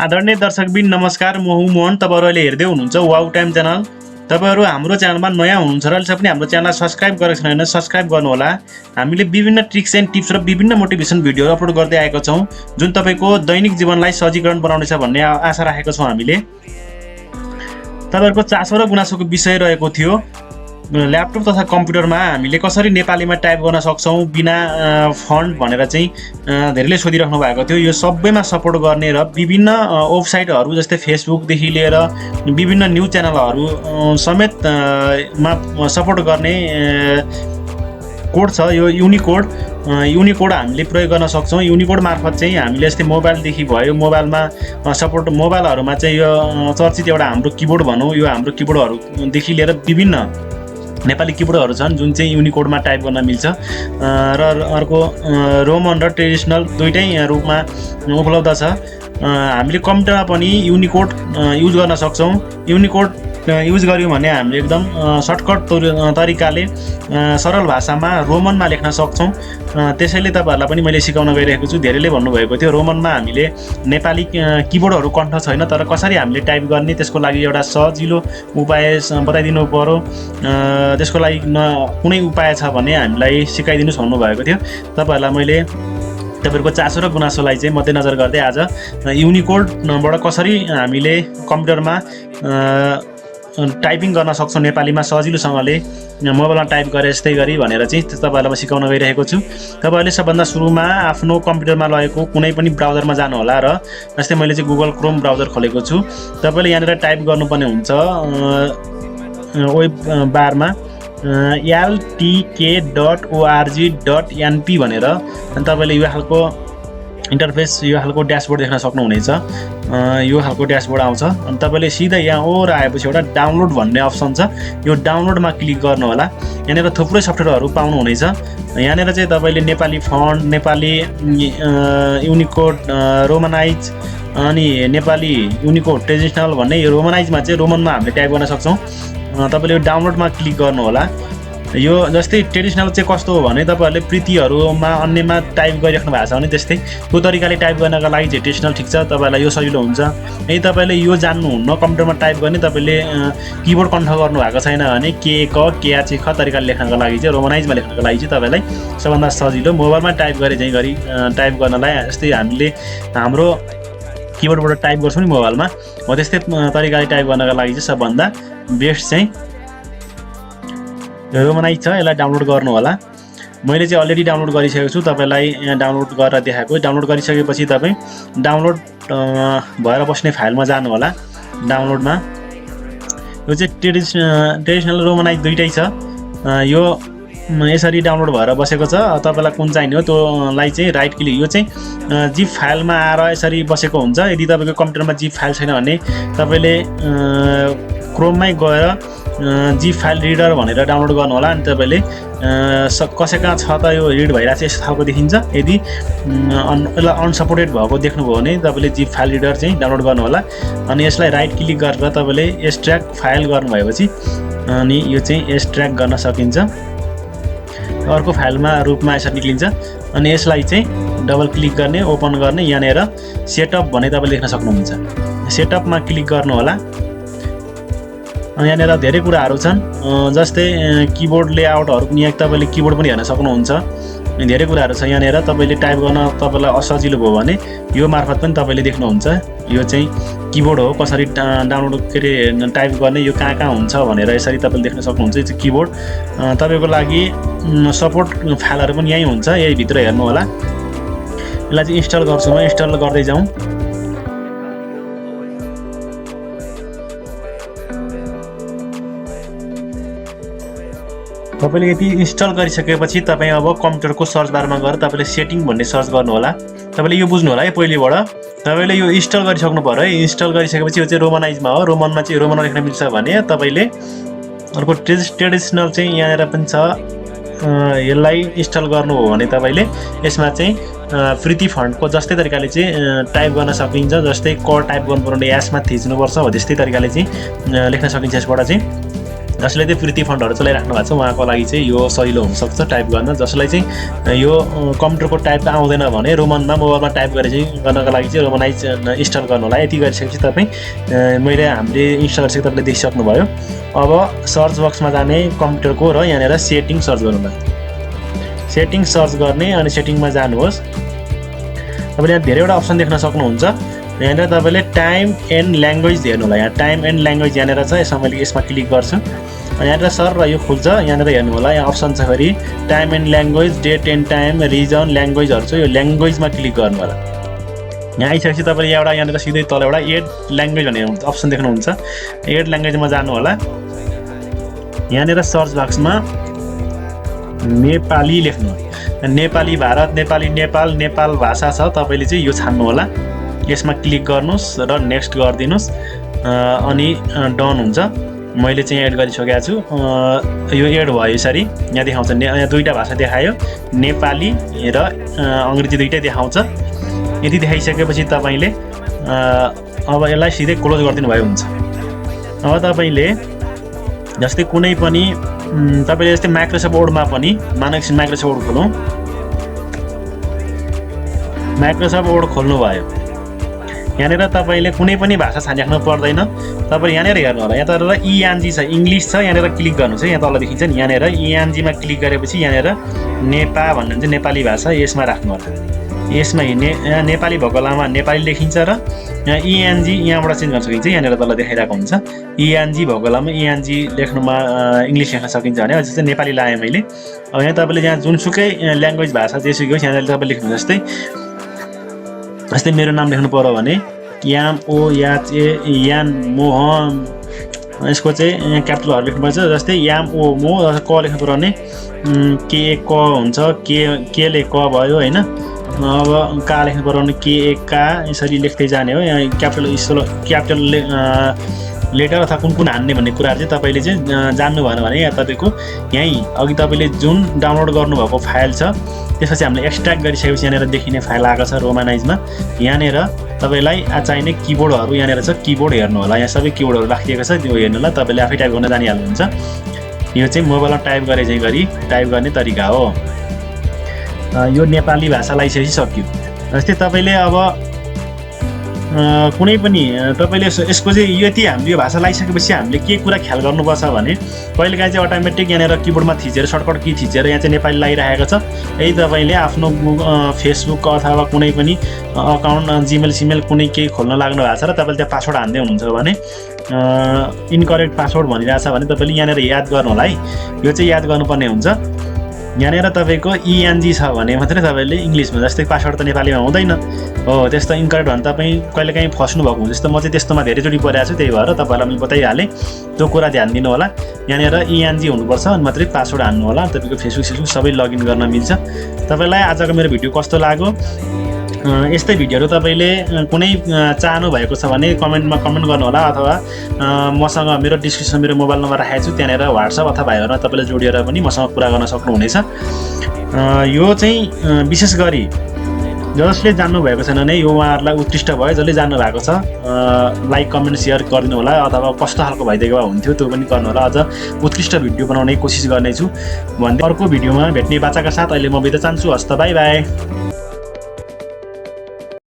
आदरणीय दर्शकबिन नमस्कार, म हुँ मोहन। तपाईहरु अहिले हेर्दै हुनुहुन्छ वाउ टाइम च्यानल। तपाईहरु हाम्रो च्यानलमा नयाँ हुनुहुन्छ र अहिले पनि हाम्रो च्यानललाई सब्स्क्राइब गरेको छैन भने सब्स्क्राइब गर्नुहोला। हामीले विभिन्न ट्रिक्स एन्ड टिप्स र विभिन्न मोटिभेसन भिडियोहरु अपलोड गर्दै आएका छौं, जुन तपाईको दैनिक जीवनलाई सजिलो बनाउनेछ भन्ने आशा राखेका छौं हामीले। तपाईहरुको चासो र गुनासोको विषय रहेको थियो ल्यापटप तथा कम्प्युटरमा हामीले कसरी नेपालीमा टाइप गर्न सक्छौं बिना फन्ट भनेर चाहिँ धेरैले सोधिराख्नु भएको थियो। यो सबैमा सपोर्ट गर्ने र विभिन्न वेबसाइटहरु जस्तै फेसबुक देखि लिएर विभिन्न न्यूज च्यानलहरु समेत मा सपोर्ट गर्ने कोड छ। यो युनिकोड हामीले प्रयोग गर्न सक्छौं। युनिकोड मार्फत चाहिँ हामीले यस्तै मोबाइल देखि भयो, मोबाइलमा सपोर्ट मोबाइलहरुमा चाहिँ यो चर्चित एउटा हाम्रो किबोर्ड भनौं, यो हाम्रो किबोर्डहरु देखि लिएर विभिन्न नेपाली किबोर्डहरु छन् जुन चाहिँ युनिकोडमा टाइप गर्न मिल्छ र अर्को रोमन र ट्रेडिसनल दुईटै रूपमा उपलब्ध छ। हामीले कम्प्युटरमा पनि युनिकोड युज गर्न सक्छौं। युनिकोड युज गर्यौं भने हामीले एकदम सर्टकट तरिकाले सरल भाषामा रोमनमा लेख्न सक्छौं। त्यसैले तपाईहरुलाई पनि मैले सिकाउन गइरहेको छु। धेरैले भन्नुभएको थियो रोमनमा हामीले नेपाली किबोर्डहरु कण्ठ छैन, तर कसरी हामीले टाइप गर्ने त्यसको लागि एउटा सजिलो उपाय बताइदिनु पर्यो। त्यसको लागि कुनै उपाय छ भने हामीलाई सिकाइदिनुस् भन्नुभएको थियो। तपाईहरुलाई मैले तपाईहरुको चासो र गुनासोलाई चाहिँ मध्यनजर गर्दै आज युनिकोडबाट कसरी हामीले कम्प्युटरमा टाइपिङ गर्न सक्छौं नेपालीमा सजिलोसँगले मोबाइलमा टाइप गरे जस्तै गरी भनेर चाहिँ तपाईहरुलाई म सिकाउन गइरहेको छु। तपाईहरुले सबभन्दा सुरुमा आफ्नो कम्प्युटरमा रहेको कुनै पनि ब्राउजरमा जानु होला र जस्तै मैले चाहिँ गुगल क्रोम ब्राउजर खोलेको छु। तपाईले यहाँनिर टाइप गर्नुपर्ने हुन्छ वेब बारमा ltk.org.np भनेर। अनि तपाईले यो खालको इन्टरफेस यो खालको ड्याशबोर्ड देख्न सक्नुहुनेछ। यो खालको ड्याशबोर्ड आउँछ। अनि तपाईले सिधै यहाँ ओर आएपछि एउटा डाउनलोड भन्ने अप्सन छ, यो डाउनलोडमा क्लिक गर्नु होला। यहाँनिर थुप्रै सफ्टवेयरहरु पाउनुहुनेछ। यहाँनिर चाहिँ तपाईले नेपाली फन्ट, नेपाली युनिकोड रोमनाइज अनि नेपाली युनिकोड ट्रेडिसनल भन्ने यो रोमनाइजमा चाहिँ रोमनमा हामीले टाइप गर्न सक्छौं। तपाईले यो डाउनलोडमा क्लिक गर्नु होला। यो जस्तै ट्रेडिसनल चाहिँ कस्तो हो भने तपाईहरुले प्रीतिहरुमा अन्यमा टाइप गरिराख्नु भएको छ भने त्यस्तै त्यो तरिकाले टाइप गर्नका लागि चाहिँ ट्रेडिसनल ठिक छ, तपाईलाई यो सजिलो हुन्छ। यदि तपाईले यो जान्नुहुन्न कम्प्युटरमा टाइप गर्ने, तपाईले किबोर्ड कण्ठ गर्नु भएको छैन भने के क के आ च ख तरिकाले लेख्नका लागि चाहिँ रोमनाइजमा लेख्नका लागि चाहिँ तपाईलाई सबभन्दा सजिलो मोबाइलमा टाइप गरे चाहिँ गरी टाइप गर्नलाई जस्तै हामीले हाम्रो किबोर्डबाट टाइप गर्छौं नि मोबाइलमा, हो त्यस्तै तरिकाले टाइप गर्नका लागि चाहिँ सबभन्दा बेस्ट चाहिँ रोमनाइज छ। यसलाई डाउनलोड गर्नु होला। मैले चाहिँ अलरेडी डाउनलोड गरिसकेको छु, तपाईलाई यहाँ डाउनलोड गरेर देखाएको। डाउनलोड गरिसकेपछि तपाई डाउनलोड भएर बस्ने फाइलमा जानु होला। डाउनलोडमा यो चाहिँ ट्रेडिसनल रोमनाइज दुईटै छ। यो यसरी डाउनलोड भएर बसेको छ। तपाईलाई कुन चाहिने हो त्योलाई चाहिँ राइट क्लिक, यो चाहिँ जिप फाइलमा आएर यसरी बसेको हुन्छ। यदि तपाईको कम्प्युटरमा जिप फाइल छैन भने तपाईले क्रोममै गएर जिप फाइल रिडर भनेर डाउनलोड गर्नु होला। अनि तपाईले कसैका छ त यो रिड भइरा छ यस्तो खालको देखिन्छ। यदि यसलाई अनसपोर्टेड भएको देख्नुभयो भने तपाईले जिप फाइल रिडर चाहिँ डाउनलोड गर्नु होला। अनि यसलाई राइट क्लिक गरेर तपाईले एक्सट्र्याक्ट फाइल गर्नु भएपछि अनि यो चाहिँ एक्सट्र्याक्ट गर्न सकिन्छ। अर्को फाइलमा रूपमा यसरी निक्लिन्छ। अनि यसलाई चाहिँ डबल क्लिक गर्ने, ओपन गर्ने। यहाँनिर सेटअप भने तपाईले लेख्न सक्नुहुन्छ। सेटअपमा क्लिक गर्नु होला। यहाँनिर धेरै कुराहरु छन्, जस्तै किबोर्ड लेआउटहरु पनि यहाँ तपाईले किबोर्ड पनि हेर्न सक्नुहुन्छ। धेरै कुराहरु छ यहाँनिर। तपाईले टाइप गर्न तपाईलाई असजिलो भयो भने यो मार्फत पनि तपाईले देख्नुहुन्छ। यो चाहिँ किबोर्ड हो, कसरी डाउनलोड टाइप गर्ने, यो कहाँ हुन्छ भनेर यसरी तपाईले देख्न सक्नुहुन्छ। यो चाहिँ किबोर्ड। तपाईको लागि सपोर्ट फाइलहरु पनि यही हुन्छ, यही भित्र हेर्नु होला। यसलाई चाहिँ इन्स्टल गर्छु म। इन्स्टल गर्दै जाउँ। तपाईले यति इन्स्टल गरिसकेपछि तपाई अब कम्प्युटरको सर्च बारमा गएर तपाईले सेटिङ भन्ने सर्च गर्नु होला। तपाईले यो बुझ्नु होला है, पहिलेबाट तपाईले यो इन्स्टल गरिसक्नु पर्यो है। इन्स्टल गरिसकेपछि यो चाहिँ रोमनाइजमा हो। रोमनमा चाहिँ रोमनमा लेख्न मिल्छ भने तपाईले अर्को ट्रेडिसनल चाहिँ यहाँनिर पनि छ, यसलाई इन्स्टल गर्नु हो भने तपाईले यसमा चाहिँ प्रीति फन्टको जस्तै तरिकाले चाहिँ टाइप गर्न सकिन्छ। जस्तै क टाइप गर्नुपर्ने एसमा थिच्नुपर्छ, हो त्यस्तै तरिकाले चाहिँ लेख्न सकिन्छ। यसबाट चाहिँ जसले चाहिँ प्रीति फन्डहरू चलाइराख्नु भएको छ उहाँको लागि चाहिँ यो सजिलो हुनसक्छ टाइप गर्न। जसलाई चाहिँ यो कम्प्युटरको टाइप आउँदैन भने रोमनमा मोबाइलमा टाइप गरे चाहिँ गर्नको लागि चाहिँ रोमनाइज इन्स्टल गर्नु होला। यति गरिसकेपछि तपाईँ मैले हामीले इन्स्टल गरिसकेको तपाईँले देखिसक्नुभयो। अब सर्च बक्समा जाने कम्प्युटरको र यहाँनिर सेटिङ सर्च गर्नु होला। सेटिङ सर्च गर्ने अनि सेटिङमा जानुहोस्। तपाईँले यहाँ धेरैवटा अप्सन देख्न सक्नुहुन्छ। यहाँनिर तपाईँले टाइम एन्ड ल्याङ्ग्वेज हेर्नु होला। यहाँ टाइम एन्ड ल्याङ्ग्वेज यहाँनिर छ। यसमा क्लिक गर्छु अनि यहाँनिर सर र यो खुल्छ। यहाँनिर हेर्नु होला, यहाँ अप्सन छ फेरि time and language, date and time, region, ल्याङ्ग्वेजहरू छ। यो ल्याङ्ग्वेजमा क्लिक गर्नु होला। यहाँ आइसकेपछि तपाईँले एउटा यहाँनिर सिधै तल एउटा एड ल्याङ्ग्वेज भन्ने अप्सन देख्नुहुन्छ। एड ल्याङ्ग्वेजमा जानु होला। यहाँनिर सर्च बक्समा नेपाली लेख्नु। नेपाली भारत, नेपाली नेपाल, नेपाल भाषा छ। तपाईँले चाहिँ यो छान्नु होला। यसमा क्लिक गर्नुहोस् र नेक्स्ट गरिदिनुहोस् अनि डन हुन्छ। मैले चाहिँ एड गरिसकेको छु। यो एड भयो यसरी। यहाँ देखाउँछ, यहाँ दुईवटा भाषा देखायो, नेपाली र अङ्ग्रेजी दुईटै देखाउँछ। यति देखाइसकेपछि तपाईँले अब यसलाई सिधै क्लोज गरिदिनु भयो हुन्छ। अब तपाईँले जस्तै कुनै पनि तपाईँले जस्तै माइक्रोसफ्ट वर्डमा पनि माइक्रोसफ्ट वर्ड खोलौँ। माइक्रोसफ्ट वर्ड खोल्नुभयो। यहाँनिर तपाईँले कुनै पनि भाषा छानिराख्नु पर्दैन। तपाईँ यहाँनिर हेर्नु होला, यहाँ तर इएनजी छ, इङ्ग्लिस छ। यहाँनिर क्लिक गर्नुहोस् है, यहाँ तल देखिन्छ नि। यहाँनिर इएनजीमा क्लिक गरेपछि यहाँनिर नेपा भन्ने चाहिँ नेपाली भाषा यसमा राख्नु होला। यसमा यहाँ नेपाली भएको बेलामा नेपाली लेखिन्छ र यहाँ इएनजी यहाँबाट चेन्ज गर्न सकिन्छ। यहाँनिर तल देखाइरहेको हुन्छ। इएनजी भएको बेलामा इएनजी लेख्नुमा इङ्ग्लिस लेख्न सकिन्छ भने जस्तै नेपाली लाएँ मैले। अब यहाँ तपाईँले यहाँ जुनसुकै ल्याङ्ग्वेज भाषा जेसुकै होस् यहाँनिर तपाईँ लेख्नु। जस्तै मेरो नाम लेख्नु पर्यो भने याम ओ याच ए यान मोहन, यसको चाहिँ क्यापिटलहरू लेख्नुपर्छ। जस्तै याम ओ मो, क लेख्नु पर्यो भने के क हुन्छ, केले क भयो होइन। अब का लेख्नु पर्यो भने के ए का, यसरी लेख्दै जाने हो। यहाँ क्यापिटल लेटर अथवा कुन हान्ने भन्ने कुराहरू चाहिँ तपाईँले चाहिँ जान्नु भएन भने यहाँ तपाईँको यहीँ अघि तपाईँले जुन डाउनलोड गर्नुभएको फाइल छ त्यसपछि हामीले एक्सट्र्याक्ट गरिसकेपछि यहाँनिर देखिने फाइल आएको छ रोमनाइजमा। यहाँनिर तपाईँलाई चाहिने किबोर्डहरू यहाँनिर छ। किबोर्ड हेर्नु होला, यहाँ सबै किबोर्डहरू राखिएको छ, त्यो हेर्नु होला। तपाईँले आफै टाइप गर्न जानिहाल्नुहुन्छ। यो चाहिँ मोबाइलमा टाइप गरे चाहिँ गरी टाइप गर्ने तरिका हो। यो नेपाली भाषा लाइसकेपछि सक्यो। जस्तै तपाईँले अब कुनै पनि तपाईँले यसको चाहिँ यति हामीले यो भाषा लाइसकेपछि हामीले के कुरा ख्याल गर्नुपर्छ भने कहिलेकाहीँ चाहिँ अटोमेटिक यहाँनिर किबोर्डमा थिचेर सर्टकट की थिचेर यहाँ चाहिँ नेपाली लागिरहेको छ। यही तपाईँले आफ्नो फेसबुक अथवा कुनै पनि अकाउन्ट जिमेल सिमेल कुनै केही खोल्न लाग्नु भएको छ र तपाईँले त्यहाँ पासवर्ड हान्दै हुनुहुन्छ भने इनकरेक्ट पासवर्ड भनिरहेछ भने तपाईँले यहाँनिर याद गर्नु होला है। यो चाहिँ याद गर्नुपर्ने हुन्छ। यहाँनिर तपाईँको इएनजी छ भने मात्रै तपाईँले इङ्ग्लिसमा, जस्तै पासवर्ड त नेपालीमा हुँदैन हो। त्यस्तो इन्करेक्ट भने तपाईँ कहिलेकाहीँ फस्नु भएको हुन्छ। जस्तो म चाहिँ त्यस्तोमा धेरैचोटि परेको छु, त्यही भएर तपाईँहरूलाई मैले बताइहालेँ। त्यो कुरा ध्यान दिनु होला। यहाँनिर इएनजी हुनुपर्छ अनि मात्रै पासवर्ड हान्नु होला। तपाईँको फेसबुक सबै लगइन गर्न मिल्छ। तपाईँलाई आजको मेरो भिडियो कस्तो लाग्यो? यस्तै भिडियोहरू तपाईँले कुनै चाहनु भएको छ भने कमेन्टमा कमेन्ट गर्नु होला। अथवा मसँग मेरो डिस्क्रिप्सनमा मेरो मोबाइल नम्बर राखेको छु, त्यहाँनिर वाट्सएप अथवा भाइहरूमा तपाईँले जोडिएर पनि मसँग कुरा गर्न सक्नुहुनेछ। यो चाहिँ विशेष गरी जसले जान्नुभएको छैन भने यो उहाँहरूलाई उत्कृष्ट भयो। जसले जान्नु भएको छ लाइक कमेन्ट सेयर गरिदिनु होला। अथवा कस्तो खालको भइदिएको भए हुन्थ्यो त्यो पनि गर्नु होला। अझ उत्कृष्ट भिडियो बनाउने कोसिस गर्नेछु भन्दै अर्को भिडियोमा भेट्ने बाचाका साथ अहिले म बिदा चाहन्छु। हस्त, बाई बाई।